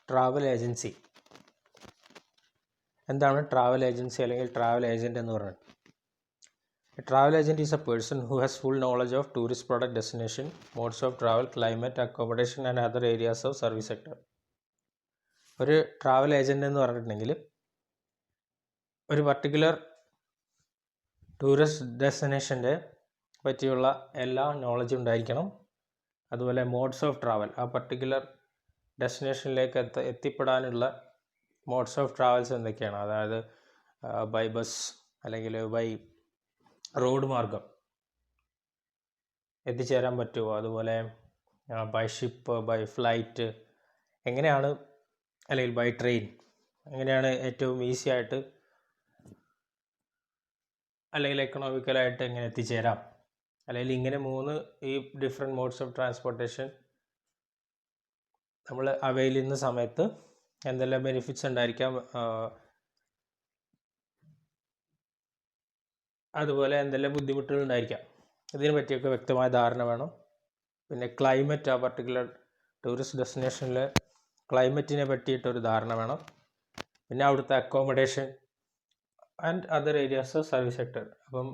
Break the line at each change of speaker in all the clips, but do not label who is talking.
Travel agency. എന്താണ് travel agency അല്ലെങ്കിൽ travel agent എന്ന് പറയുന്നത്? Travel agent is A person who has full knowledge of tourist product, destination, modes of travel, climate, accommodation and other areas of service sector. ഒരു travel agent എന്ന് പറഞ്ഞിട്ടുണ്ടെങ്കിൽ ഒരു particular tourist ഡെസ്റ്റിനേഷൻ്റെ പറ്റിയുള്ള എല്ലാ നോളജും ഉണ്ടായിരിക്കണം. അതുപോലെ മോഡ്സ് ഓഫ് ട്രാവൽ, ആ particular ഡെസ്റ്റിനേഷനിലേക്ക് എത്തിപ്പെടാനുള്ള modes of travels എന്തൊക്കെയാണ്, അതായത് ബൈ ബസ് അല്ലെങ്കിൽ ബൈ റോഡ് മാർഗം എത്തിച്ചേരാൻ പറ്റുമോ, അതുപോലെ ബൈ ഷിപ്പ്, ബൈ ഫ്ലൈറ്റ് എങ്ങനെയാണ്, അല്ലെങ്കിൽ ബൈ ട്രെയിൻ എങ്ങനെയാണ് ഏറ്റവും ഈസി ആയിട്ട് അല്ലെങ്കിൽ എക്കണോമിക്കലായിട്ട് എങ്ങനെ എത്തിച്ചേരാം, അല്ലെങ്കിൽ ഇങ്ങനെ 3 ഈ ഡിഫറെൻറ്റ് മോഡ്സ് ഓഫ് ട്രാൻസ്പോർട്ടേഷൻ നമ്മൾ അവൈൽ ചെയ്യുന്ന സമയത്ത് എന്തെല്ലാം ബെനിഫിറ്റ്സ് ഉണ്ടായിരിക്കാം, അതുപോലെ എന്തെല്ലാം ബുദ്ധിമുട്ടുകൾ ഉണ്ടായിരിക്കാം, ഇതിനെ പറ്റിയൊക്കെ വ്യക്തമായ ധാരണ വേണം. പിന്നെ ക്ലൈമറ്റ്, ആ പർട്ടിക്കുലർ ടൂറിസ്റ്റ് ഡെസ്റ്റിനേഷനിലെ ക്ലൈമറ്റിനെ പറ്റിയിട്ടൊരു ധാരണ വേണം. പിന്നെ അവിടുത്തെ accommodation and other areas of service sector. അപ്പം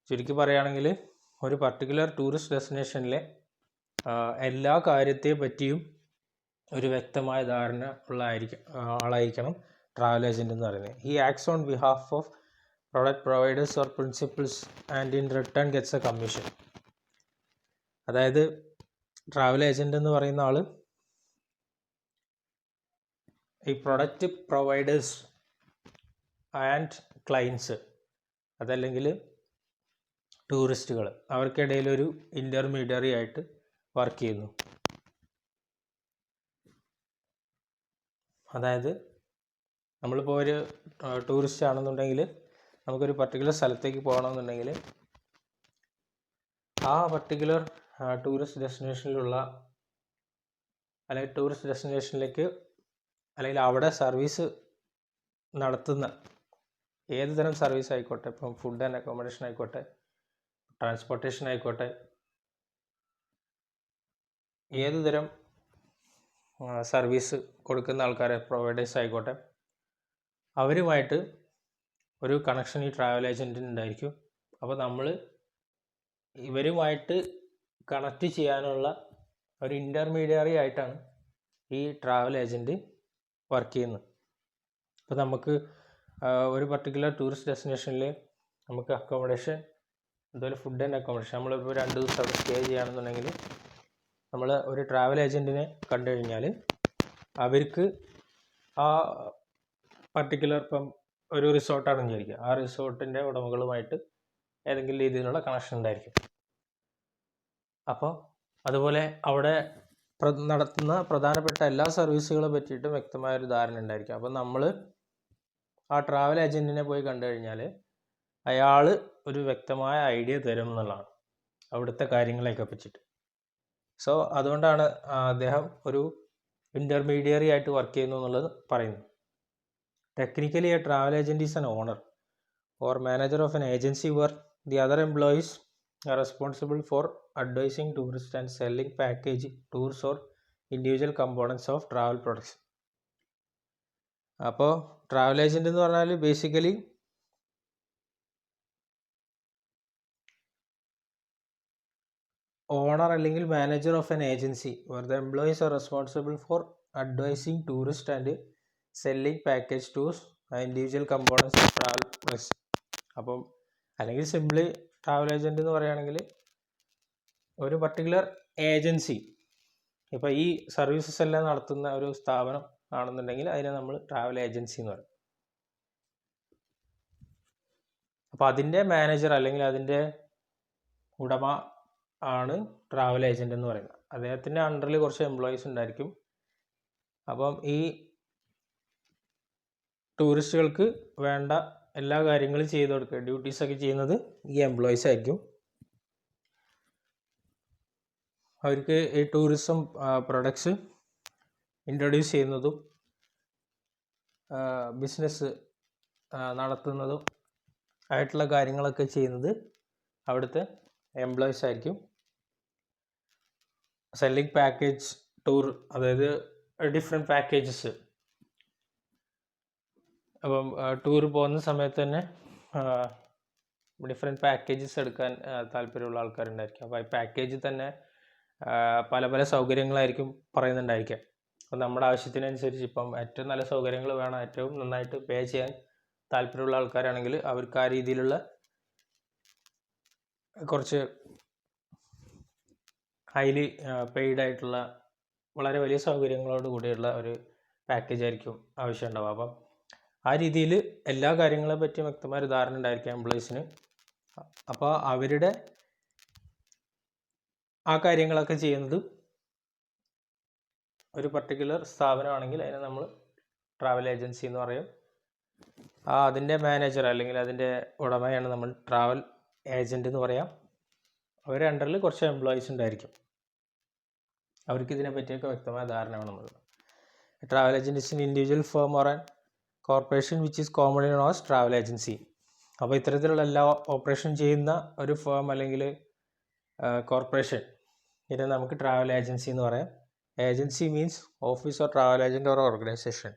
ചുരുക്കി പറയുകയാണെങ്കിൽ ഒരു പർട്ടിക്കുലർ ടൂറിസ്റ്റ് ഡെസ്റ്റിനേഷനിലെ എല്ലാ കാര്യത്തെ പറ്റിയും ഒരു വ്യക്തമായ ധാരണ ഉള്ള ആളായിരിക്കണം ട്രാവൽ ഏജൻറ്റ് എന്ന് പറയുന്നത്. He acts on behalf of product providers or principles and in return gets A commission. അതായത് ട്രാവൽ ഏജൻറ്റ് എന്ന് പറയുന്ന ആൾ ഈ പ്രൊഡക്റ്റ് പ്രൊവൈഡേഴ്സ് ആൻഡ് ക്ലയൻസ്, അതല്ലെങ്കിൽ ടൂറിസ്റ്റുകൾ, അവർക്കിടയിലൊരു ഇൻ്റർമീഡിയറി ആയിട്ട് വർക്ക് ചെയ്യുന്നു. അതായത് നമ്മളിപ്പോൾ ഒരു ടൂറിസ്റ്റ് ആണെന്നുണ്ടെങ്കിൽ നമുക്കൊരു പർട്ടിക്കുലർ സ്ഥലത്തേക്ക് പോകണമെന്നുണ്ടെങ്കിൽ ആ പർട്ടിക്കുലർ ടൂറിസ്റ്റ് ഡെസ്റ്റിനേഷനിലുള്ള അല്ലെങ്കിൽ ടൂറിസ്റ്റ് ഡെസ്റ്റിനേഷനിലേക്ക് അല്ലെങ്കിൽ അവിടെ സർവീസ് നടത്തുന്ന ഏത് തരം സർവീസ് ആയിക്കോട്ടെ, ഇപ്പം ഫുഡ് ആൻഡ് അക്കോമഡേഷൻ ആയിക്കോട്ടെ, ട്രാൻസ്പോർട്ടേഷൻ ആയിക്കോട്ടെ, ഏത് തരം സർവീസ് കൊടുക്കുന്ന ആൾക്കാരെ പ്രൊവൈഡേഴ്സ് ആയിക്കോട്ടെ, അവരുമായിട്ട് ഒരു കണക്ഷൻ ഈ ട്രാവൽ ഏജൻറ്റിന് ഉണ്ടായിരിക്കും. അപ്പോൾ നമ്മൾ ഇവരുമായിട്ട് കണക്റ്റ് ചെയ്യാനുള്ള ഒരു ഇൻ്റർമീഡിയറി ആയിട്ടാണ് ഈ ട്രാവൽ ഏജൻറ്റ് വർക്ക് ചെയ്യുന്നത്. അപ്പോൾ നമുക്ക് ഒരു പർട്ടിക്കുലർ ടൂറിസ്റ്റ് ഡെസ്റ്റിനേഷനിൽ നമുക്ക് അക്കോമഡേഷൻ, അതുപോലെ ഫുഡ് ആൻഡ് അക്കോമഡേഷൻ, നമ്മളിപ്പോൾ 2 ദിവസം അവിടെ സ്റ്റേ ചെയ്യുകയാണെന്നുണ്ടെങ്കിൽ നമ്മൾ ഒരു ട്രാവൽ ഏജൻറ്റിനെ കണ്ടു കഴിഞ്ഞാൽ അവർക്ക് ആ പർട്ടിക്കുലർ, ഇപ്പം ഒരു റിസോർട്ടാണെന്ന് വിചാരിക്കുക, ആ റിസോർട്ടിൻ്റെ ഉടമകളുമായിട്ട് ഏതെങ്കിലും രീതിയിലുള്ള കണക്ഷൻ ഉണ്ടായിരിക്കും. അപ്പോൾ അതുപോലെ അവിടെ നടത്തുന്ന പ്രധാനപ്പെട്ട എല്ലാ സർവീസുകളെ പറ്റിയിട്ടും വ്യക്തമായൊരു ധാരണ ഉണ്ടായിരിക്കും. അപ്പോൾ നമ്മൾ ആ ട്രാവൽ ഏജൻറ്റിനെ പോയി കണ്ടു കഴിഞ്ഞാൽ അയാൾ ഒരു വ്യക്തമായ ഐഡിയ തരും എന്നുള്ളതാണ് അവിടുത്തെ കാര്യങ്ങളെയൊക്കെ പറ്റിയിട്ട്. സോ അതുകൊണ്ടാണ് അദ്ദേഹം ഒരു ഇൻ്റർമീഡിയറി ആയിട്ട് വർക്ക് ചെയ്യുന്നു എന്നുള്ളത് പറയുന്നു. Technically a travel agent is an owner or manager of an agency where the other employees are responsible for advising tourists and selling package tours or individual components of travel products. അപ്പോൾ travel agent എന്ന് പറഞ്ഞാൽ basically owner അല്ലെങ്കിൽ manager of N agency where the employees are responsible for advising tourists and selling package tours and individual components of travel products. അപ്പം അല്ലെങ്കിൽ simply travel agent എന്ന് പറയുകയാണെങ്കിൽ ഒരു particular agency, ഇപ്പോൾ ഈ സർവീസസ് എല്ലാം നടത്തുന്ന ഒരു സ്ഥാപനം ആണെന്നുണ്ടെങ്കിൽ അതിനെ നമ്മൾ ട്രാവൽ ഏജൻസി എന്ന് പറയും. അപ്പോൾ അതിൻ്റെ മാനേജർ അല്ലെങ്കിൽ അതിൻ്റെ ഉടമ ആണ് ട്രാവൽ ഏജൻറ്റ് എന്ന് പറയുന്നത്. അദ്ദേഹത്തിൻ്റെ അണ്ടറിൽ കുറച്ച് എംപ്ലോയീസ് ഉണ്ടായിരിക്കും. അപ്പം ഈ ടൂറിസ്റ്റുകൾക്ക് വേണ്ട എല്ലാ കാര്യങ്ങളും ചെയ്തു കൊടുക്കുക, ഡ്യൂട്ടീസൊക്കെ ചെയ്യുന്നത് ഈ എംപ്ലോയീസ് ആയിരിക്കും. അവർക്ക് ഈ ടൂറിസം പ്രൊഡക്ട്സ് ഇൻട്രൊഡ്യൂസ് ചെയ്യുന്നതും ബിസിനസ് നടത്തുന്നതും ആയിട്ടുള്ള കാര്യങ്ങളൊക്കെ ചെയ്യുന്നത് അവിടുത്തെ എംപ്ലോയീസ് ആയിരിക്കും. സെല്ലിംഗ് പാക്കേജ് ടൂർ, അതായത് ഡിഫറെൻറ്റ് പാക്കേജസ്. അപ്പം ടൂർ പോകുന്ന സമയത്ത് തന്നെ ഡിഫറെൻറ്റ് പാക്കേജസ് എടുക്കാൻ താല്പര്യമുള്ള ആൾക്കാരുണ്ടായിരിക്കും. അപ്പോൾ ഈ പാക്കേജിൽ തന്നെ പല പല സൗകര്യങ്ങളായിരിക്കും പറയുന്നുണ്ടായിരിക്കുക. അപ്പോൾ നമ്മുടെ ആവശ്യത്തിനനുസരിച്ച് ഇപ്പം ഏറ്റവും നല്ല സൗകര്യങ്ങൾ വേണം, ഏറ്റവും നന്നായിട്ട് പേ ചെയ്യാൻ താല്പര്യമുള്ള ആൾക്കാരാണെങ്കിൽ അവർക്ക് ആ രീതിയിലുള്ള കുറച്ച് ഹൈലി പെയ്ഡ് ആയിട്ടുള്ള വളരെ വലിയ സൗകര്യങ്ങളോട് കൂടിയുള്ള ഒരു പാക്കേജ് ആയിരിക്കും ആവശ്യമുണ്ടാവുക. അപ്പം ആ രീതിയിൽ എല്ലാ കാര്യങ്ങളെ പറ്റിയും വ്യക്തമായ ഒരു ധാരണ ഉണ്ടായിരിക്കാം എംപ്ലോയീസിന്. അപ്പോൾ അവരുടെ ആ കാര്യങ്ങളൊക്കെ ചെയ്യുന്നത് ഒരു പർട്ടിക്കുലർ സ്ഥാപനമാണെങ്കിൽ അതിനെ നമ്മൾ ട്രാവൽ ഏജൻസി എന്ന് പറയും. അതിൻ്റെ മാനേജർ അല്ലെങ്കിൽ അതിൻ്റെ ഉടമയാണ് നമ്മൾ ട്രാവൽ ഏജൻറ്റ് എന്ന് പറയാം. അവരുടെ അണ്ടറിൽ കുറച്ച് എംപ്ലോയീസ് ഉണ്ടായിരിക്കും. അവർക്ക് ഇതിനെ പറ്റിയൊക്കെ വ്യക്തമായ ധാരണ വേണമെന്നുള്ളത്. Travel agent is an individual firm or an corporation which is commonly known as travel agency. അപ്പോൾ ഇത്തരത്തിലുള്ള എല്ലാ ഓപ്പറേഷൻ ചെയ്യുന്ന ഒരു ഫേം അല്ലെങ്കിൽ കോർപ്പറേഷൻ, ഇതിനെ നമുക്ക് ട്രാവൽ ഏജൻസി എന്ന് പറയാം. Agency means office or travel agent or organisation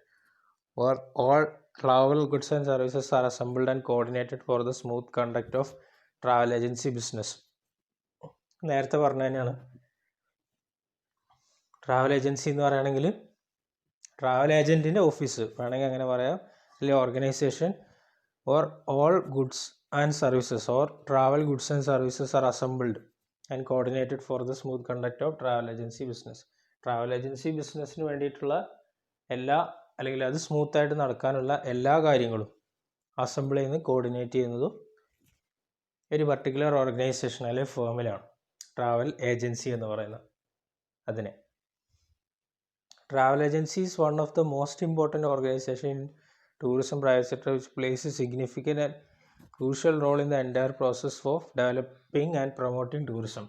where all travel goods and services are assembled and coordinated for the smooth conduct of travel agency business. നേരത്തെ പറഞ്ഞ തന്നെയാണ്. ട്രാവൽ ഏജൻസി എന്ന് പറയുകയാണെങ്കിൽ travel ഏജൻറ്റിൻ്റെ office വേണമെങ്കിൽ അങ്ങനെ പറയാം, അല്ലെങ്കിൽ organisation or all goods and services or travel goods and services are assembled and coordinated for the smooth conduct of travel agency business. Travel agency ബിസിനസ്സിന് വേണ്ടിയിട്ടുള്ള എല്ലാ, അല്ലെങ്കിൽ അത് സ്മൂത്തായിട്ട് നടക്കാനുള്ള എല്ലാ കാര്യങ്ങളും അസംബിൾ ചെയ്യുന്നത്, കോർഡിനേറ്റ് ചെയ്യുന്നതും ഒരു പർട്ടിക്കുലർ ഓർഗനൈസേഷൻ അല്ലെങ്കിൽ ഫേമിലാണ് ട്രാവൽ ഏജൻസി എന്ന് പറയുന്നത്. അതിനെ travel agency is one of the most important organisation in tourism private sector which plays a significant and crucial role in the entire process of developing and promoting tourism.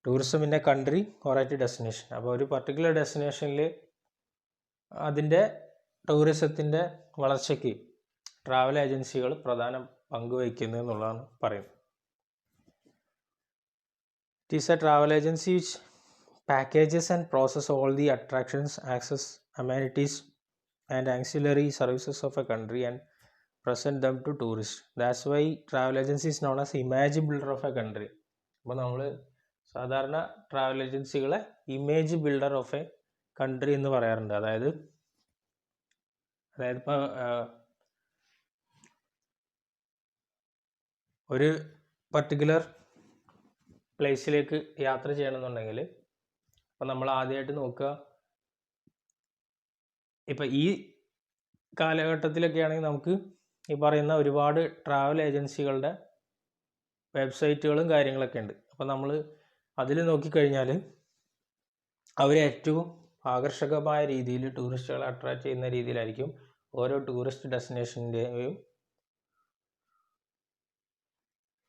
Tourism in a country or at destination. അപ്പോൾ ഒരു particular ഡെസ്റ്റിനേഷനിൽ അതിൻ്റെ ടൂറിസത്തിൻ്റെ വളർച്ചയ്ക്ക് travel ഏജൻസികൾ പ്രധാന പങ്ക് വഹിക്കുന്നു എന്നുള്ളതാണ് പറയുന്നത്. It is A travel agency which packages and process all the attractions, access, amenities and ancillary services of a country and present them to tourists. That's why travel agency is known as image builder of a country. അപ്പോൾ നമ്മൾ സാധാരണ travel ഏജൻസികളെ image builder of A country എന്ന് പറയാറുണ്ട്. അതായത് ഇപ്പോൾ ഒരു particular പ്ലേസിലേക്ക് യാത്ര ചെയ്യണമെന്നുണ്ടെങ്കിൽ അപ്പോൾ നമ്മൾ ആദ്യമായിട്ട് നോക്കുക, ഇപ്പം ഈ കാലഘട്ടത്തിലൊക്കെ ആണെങ്കിൽ നമുക്ക് ഈ പറയുന്ന ഒരുപാട് ട്രാവൽ ഏജൻസികളുടെ വെബ്സൈറ്റുകളും കാര്യങ്ങളൊക്കെ ഉണ്ട്. അപ്പോൾ നമ്മൾ അതിൽ നോക്കിക്കഴിഞ്ഞാൽ അവർ ഏറ്റവും ആകർഷകമായ രീതിയിൽ ടൂറിസ്റ്റുകളെ അട്രാക്റ്റ് ചെയ്യുന്ന രീതിയിലായിരിക്കും ഓരോ ടൂറിസ്റ്റ് ഡെസ്റ്റിനേഷൻ്റെയും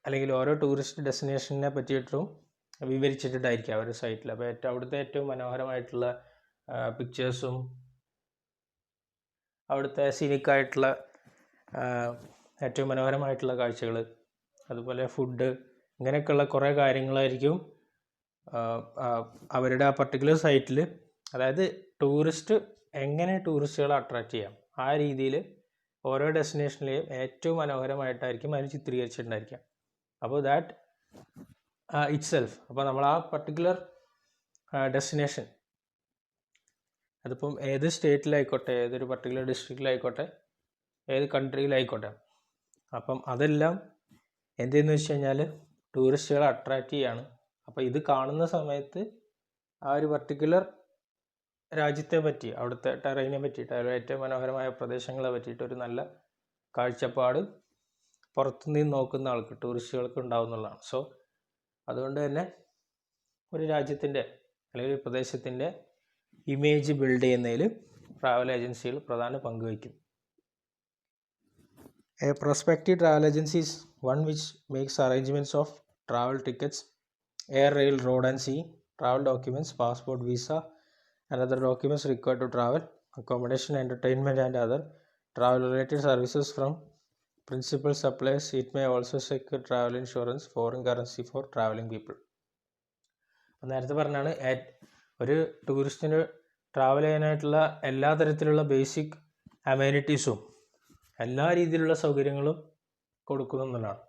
അല്ലെങ്കിൽ ഓരോ ടൂറിസ്റ്റ് ഡെസ്റ്റിനേഷനെ പറ്റിയിട്ടും വിവരിച്ചിട്ടുണ്ടായിരിക്കും അവരുടെ സൈറ്റിൽ. അപ്പോൾ അവിടുത്തെ ഏറ്റവും മനോഹരമായിട്ടുള്ള പിക്ചേഴ്സും അവിടുത്തെ സീനിക്കായിട്ടുള്ള ഏറ്റവും മനോഹരമായിട്ടുള്ള കാഴ്ചകൾ, അതുപോലെ ഫുഡ്, ഇങ്ങനെയൊക്കെയുള്ള കുറേ കാര്യങ്ങളായിരിക്കും അവരുടെ ആ പർട്ടിക്കുലർ സൈറ്റിൽ. അതായത് ടൂറിസ്റ്റ് എങ്ങനെ ടൂറിസ്റ്റുകളെ അട്രാക്റ്റ് ചെയ്യാം ആ രീതിയിൽ ഓരോ ഡെസ്റ്റിനേഷനിലെയും ഏറ്റവും മനോഹരമായിട്ടായിരിക്കും അതിൽ ചിത്രീകരിച്ചിട്ടുണ്ടായിരിക്കുക. അപ്പോൾ ദാറ്റ് ഇറ്റ് സെൽഫ്, അപ്പോൾ നമ്മൾ ആ പർട്ടിക്കുലർ ഡെസ്റ്റിനേഷൻ, അതിപ്പം ഏത് സ്റ്റേറ്റിലായിക്കോട്ടെ, ഏതൊരു പർട്ടിക്കുലർ ഡിസ്ട്രിക്റ്റിലായിക്കോട്ടെ, ഏത് കൺട്രിയിലായിക്കോട്ടെ, അപ്പം അതെല്ലാം എന്തെന്ന് വെച്ച് കഴിഞ്ഞാൽ ടൂറിസ്റ്റുകളെ അട്രാക്റ്റ് ചെയ്യാണ്. അപ്പോൾ ഇത് കാണുന്ന സമയത്ത് ആ ഒരു പർട്ടിക്കുലർ രാജ്യത്തെ പറ്റി, അവിടുത്തെ ടെറൈനെ പറ്റിയിട്ട്, അതിലെ ഏറ്റവും മനോഹരമായ പ്രദേശങ്ങളെ പറ്റിയിട്ട് ഒരു നല്ല കാഴ്ചപ്പാട് പുറത്തുനിന്ന് നോക്കുന്ന ആൾക്ക്, ടൂറിസ്റ്റുകൾക്ക് ഉണ്ടാവുന്നതാണ്. സോ അതുകൊണ്ട് തന്നെ ഒരു രാജ്യത്തിൻ്റെ അല്ലെങ്കിൽ ഒരു പ്രദേശത്തിൻ്റെ ഇമേജ് ബിൽഡ് ചെയ്യുന്നതിൽ ട്രാവൽ ഏജൻസികൾ പ്രധാന പങ്ക് വഹിക്കും. A prospective travel agency is one which makes arrangements of travel tickets, air, rail, road and sea, travel documents, passport, visa and other documents required to travel, accommodation, entertainment and other travel related services from principal suppliers. It may also secure travel insurance, foreign currency for traveling people. നേരത്തെ പറഞ്ഞാണ് ഒരു ടൂറിസ്റ്റിന് travel ചെയ്യാനായിട്ടുള്ള എല്ലാ തരത്തിലുള്ള basic അമ്യൂണിറ്റീസും എല്ലാ രീതിയിലുള്ള സൗകര്യങ്ങളും കൊടുക്കുന്നു എന്നുള്ളതാണ്.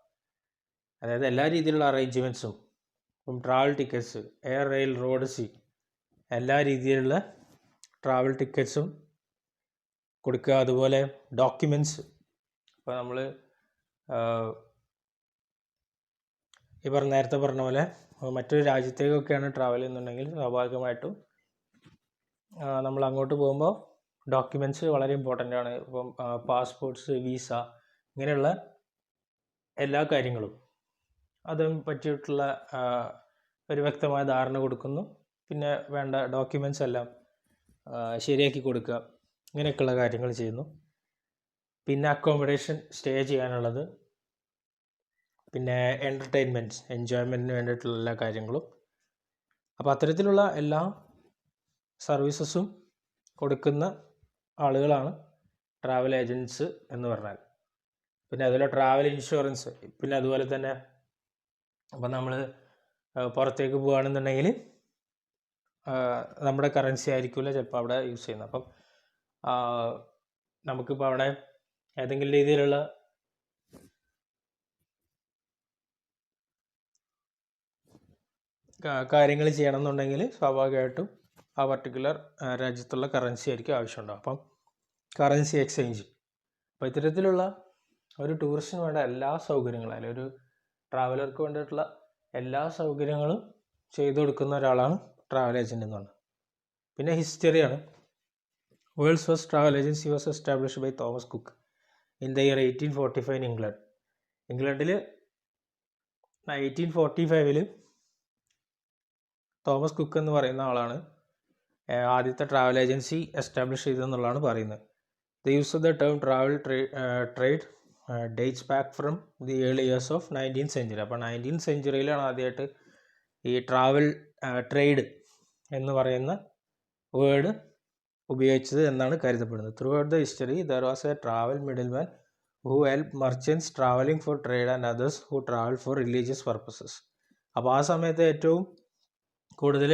അതായത് എല്ലാ രീതിയിലുള്ള അറേഞ്ച്മെൻറ്റ്സും, ഇപ്പം travel tickets, air, rail, road, sea, എല്ലാ രീതിയിലുള്ള ട്രാവൽ ടിക്കറ്റ്സും കൊടുക്കുക. അതുപോലെ ഡോക്യുമെൻറ്റ്സ്, ഇപ്പോൾ നമ്മൾ നേരത്തെ പറഞ്ഞ പോലെ മറ്റൊരു രാജ്യത്തേക്കൊക്കെയാണ് ട്രാവൽ ചെയ്യുന്നുണ്ടെങ്കിൽ സ്വാഭാവികമായിട്ടും നമ്മൾ അങ്ങോട്ട് പോകുമ്പോൾ ഡോക്യുമെൻറ്റ്സ് വളരെ ഇമ്പോർട്ടൻ്റ് ആണ്. ഇപ്പം പാസ്പോർട്ട്സ്, വിസ, ഇങ്ങനെയുള്ള എല്ലാ കാര്യങ്ങളും അതിനെ പറ്റിയിട്ടുള്ള ഒരു വ്യക്തമായ ധാരണ കൊടുക്കുന്നു. പിന്നെ വേണ്ട ഡോക്യുമെൻറ്റ്സ് എല്ലാം ശരിയാക്കി കൊടുക്കുക, ഇങ്ങനെയൊക്കെയുള്ള കാര്യങ്ങൾ ചെയ്യുന്നു. പിന്നെ അക്കോമഡേഷൻ, സ്റ്റേ ചെയ്യാനുള്ളത്, പിന്നെ എൻ്റർടൈൻമെൻറ്റ്സ്, എൻജോയ്മെൻറ്റിന് വേണ്ടിയിട്ടുള്ള എല്ലാ കാര്യങ്ങളും. അപ്പോൾ അത്തരത്തിലുള്ള എല്ലാ സർവീസസും കൊടുക്കുന്ന ആളുകളാണ് ട്രാവൽ ഏജൻറ്റ്സ് എന്ന് പറഞ്ഞാൽ. പിന്നെ അതുപോലെ ട്രാവൽ ഇൻഷുറൻസ്, പിന്നെ അതുപോലെ തന്നെ അപ്പം നമ്മൾ പുറത്തേക്ക് പോകുകയാണെന്നുണ്ടെങ്കിൽ നമ്മുടെ കറൻസി ആയിരിക്കില്ല ചിലപ്പോൾ അവിടെ യൂസ് ചെയ്യുന്നത്. അപ്പം നമുക്കിപ്പോൾ അവിടെ ഏതെങ്കിലും രീതിയിലുള്ള കാര്യങ്ങൾ ചെയ്യണം എന്നുണ്ടെങ്കിൽ സ്വാഭാവികമായിട്ടും ആ പർട്ടിക്കുലർ രാജ്യത്തുള്ള കറൻസി ആയിരിക്കും ആവശ്യമുണ്ടാകും. അപ്പം കറൻസി എക്സ്ചേഞ്ച്. അപ്പോൾ ഇത്തരത്തിലുള്ള ഒരു ടൂറിസ്റ്റിന് വേണ്ട എല്ലാ സൗകര്യങ്ങളും, അല്ലെങ്കിൽ ഒരു ട്രാവലർക്ക് വേണ്ടിയിട്ടുള്ള എല്ലാ സൗകര്യങ്ങളും ചെയ്തു കൊടുക്കുന്ന ഒരാളാണ് ട്രാവൽ ഏജൻറ് എന്ന് പറയുന്നത്. പിന്നെ ഹിസ്റ്ററിയാണ്. World's first travel agency was established by Thomas Cook in the year 1845 in England. ഇംഗ്ലണ്ടിൽ 1845 തോമസ് കുക്ക് എന്ന് പറയുന്ന ആളാണ് ആദ്യത്തെ ട്രാവൽ ഏജൻസി എസ്റ്റാബ്ലിഷ് ചെയ്തതെന്നുള്ളതാണ് പറയുന്നത്. The use of the term travel trade dates back from the early years of 19th century. അപ്പോൾ 19th സെഞ്ച്വറിയിലാണ് ആദ്യമായിട്ട് ഈ travel trade എന്ന് പറയുന്ന വേർഡ് ഉപയോഗിച്ചത് എന്നാണ് കരുതപ്പെടുന്നത്. Throughout the history there was a travel middleman who help merchants traveling for trade and others who travel for religious purposes. അപ്പോൾ ആ സമയത്ത് ഏറ്റവും കൂടുതൽ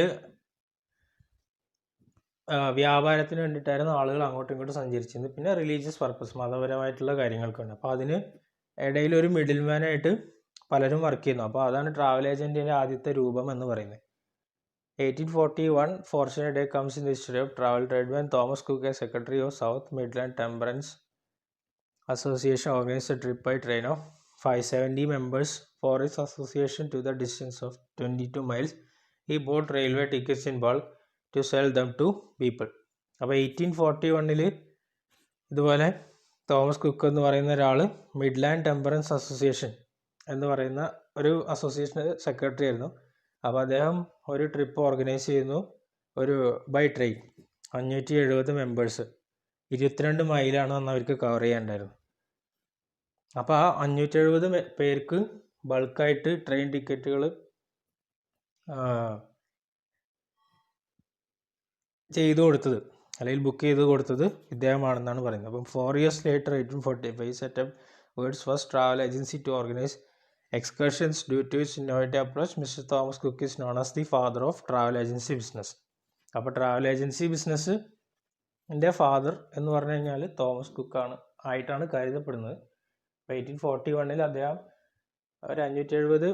വ്യാപാരത്തിന് വേണ്ടിയിട്ടായിരുന്നു ആളുകൾ അങ്ങോട്ടും ഇങ്ങോട്ടും സഞ്ചരിച്ചിരുന്നത്. പിന്നെ റിലീജിയസ് പർപ്പസ്, മതപരമായിട്ടുള്ള കാര്യങ്ങൾക്കുണ്ട്. അപ്പോൾ അതിന് ഇടയിൽ ഒരു മിഡിൽ മാനായിട്ട് പലരും വർക്ക് ചെയ്യുന്നു. അപ്പോൾ അതാണ് ട്രാവൽ ഏജൻറ്റിൻ്റെ ആദ്യത്തെ രൂപം എന്ന് പറയുന്നത്. 1841 fortunate day comes in the history of travel trade when Thomas Cook, as secretary of South Midland Temperance Association, organized a trip by train of 570 members for his association to the distance of 22 miles. He bought railway tickets in bulk to sell them to people. അപ്പോൾ 1841 ഇതുപോലെ Thomas cook എന്ന് പറയുന്ന ഒരാൾ Midland temperance association എന്ന് പറയുന്ന ഒരു അസോസിയേഷൻ്റെ secretary ആയിരുന്നു. അപ്പോൾ അദ്ദേഹം ഒരു ട്രിപ്പ് ഓർഗനൈസ് ചെയ്യുന്നു, ഒരു ബൈ ട്രെയിൻ 570 മെമ്പേഴ്സ്, 22 മൈലാണ് അന്ന് അവർക്ക് കവർ ചെയ്യാനുണ്ടായിരുന്നു. അപ്പോൾ ആ 570 പേർക്ക് ബൾക്കായിട്ട് ട്രെയിൻ ടിക്കറ്റുകൾ ചെയ്തു കൊടുത്തത്, അല്ലെങ്കിൽ ബുക്ക് ചെയ്ത് കൊടുത്തത് ഇദ്ദേഹമാണെന്നാണ് പറയുന്നത്. അപ്പം 4 years later 1845 set up world's first travel agency to organize excursions. Due to its innovative approach, Mr. Thomas Cook is known as the father of travel agency business. അപ്പോൾ ട്രാവൽ ഏജൻസി ബിസിനസ്സിൻ്റെ father എന്ന് പറഞ്ഞു കഴിഞ്ഞാൽ Thomas കുക്കാണ് ആയിട്ടാണ് കരുതപ്പെടുന്നത്. അപ്പോൾ 1841 അദ്ദേഹം ഒരു 570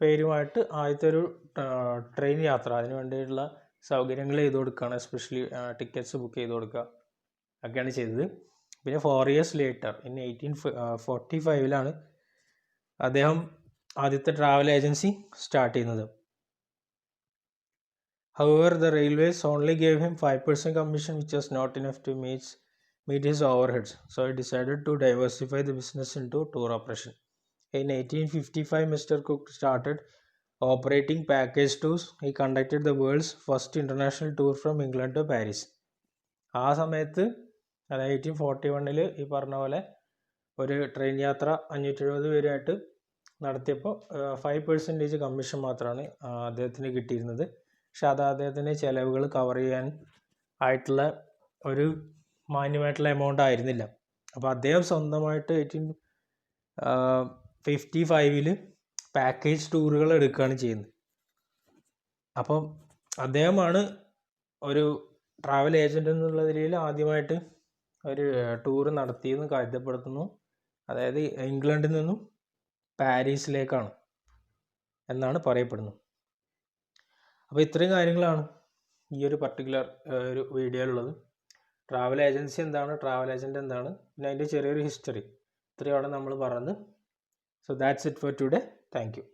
പേരുമായിട്ട് ആദ്യത്തെ ഒരു ട്രെയിൻ യാത്ര, അതിന് വേണ്ടിയിട്ടുള്ള സൗകര്യങ്ങൾ ചെയ്ത് കൊടുക്കുകയാണ്. എസ്പെഷ്യലി ടിക്കറ്റ്സ് ബുക്ക് ചെയ്ത് കൊടുക്കുക ഒക്കെയാണ് ചെയ്തത്. പിന്നെ 4 years later in 1845 അദ്ദേഹം ആദ്യത്തെ ട്രാവൽ ഏജൻസി സ്റ്റാർട്ട് ചെയ്യുന്നത്. However, the railways only gave him 5% commission, which was not enough to meet his overheads. So he decided to diversify the business into tour operation. In 1855, Mr. Cook started operating package tours. He conducted the world's first international tour from England to Paris. ആ സമയത്ത് അതായത് 1841 ഈ പറഞ്ഞ പോലെ ഒരു train യാത്ര 570 പേരുമായിട്ട് നടത്തിയപ്പോൾ 5% commission മാത്രമാണ് അദ്ദേഹത്തിന് കിട്ടിയിരുന്നത്. പക്ഷെ അത് അദ്ദേഹത്തിൻ്റെ ചിലവുകൾ കവർ ചെയ്യാൻ ആയിട്ടുള്ള ഒരു മാന്യമായിട്ടുള്ള എമൗണ്ട് ആയിരുന്നില്ല. അപ്പോൾ അദ്ദേഹം സ്വന്തമായിട്ട് 1855 പാക്കേജ് ടൂറുകൾ എടുക്കുകയാണ് ചെയ്യുന്നത്. അപ്പം അദ്ദേഹമാണ് ഒരു ട്രാവൽ ഏജൻറ്റ് എന്നുള്ള നിലയിൽ ആദ്യമായിട്ട് ഒരു ടൂർ നടത്തിയെന്ന് കരുതപ്പെടുന്നു. അതായത് ഇംഗ്ലണ്ടിൽ നിന്നും പാരീസിലേക്കാണ് എന്നാണ് പറയപ്പെടുന്നത്. അപ്പോൾ ഇത്രയും കാര്യങ്ങളാണ് ഈ ഒരു പർട്ടിക്കുലർ ഒരു വീഡിയോയിലുള്ളത്. ട്രാവൽ ഏജൻസി എന്താണ്, ട്രാവൽ ഏജൻറ്റ് എന്താണ്, പിന്നെ അതിൻ്റെ ചെറിയൊരു ഹിസ്റ്ററി, ഇത്രയാണ് നമ്മൾ പറഞ്ഞത്. So that's it for today. Thank you.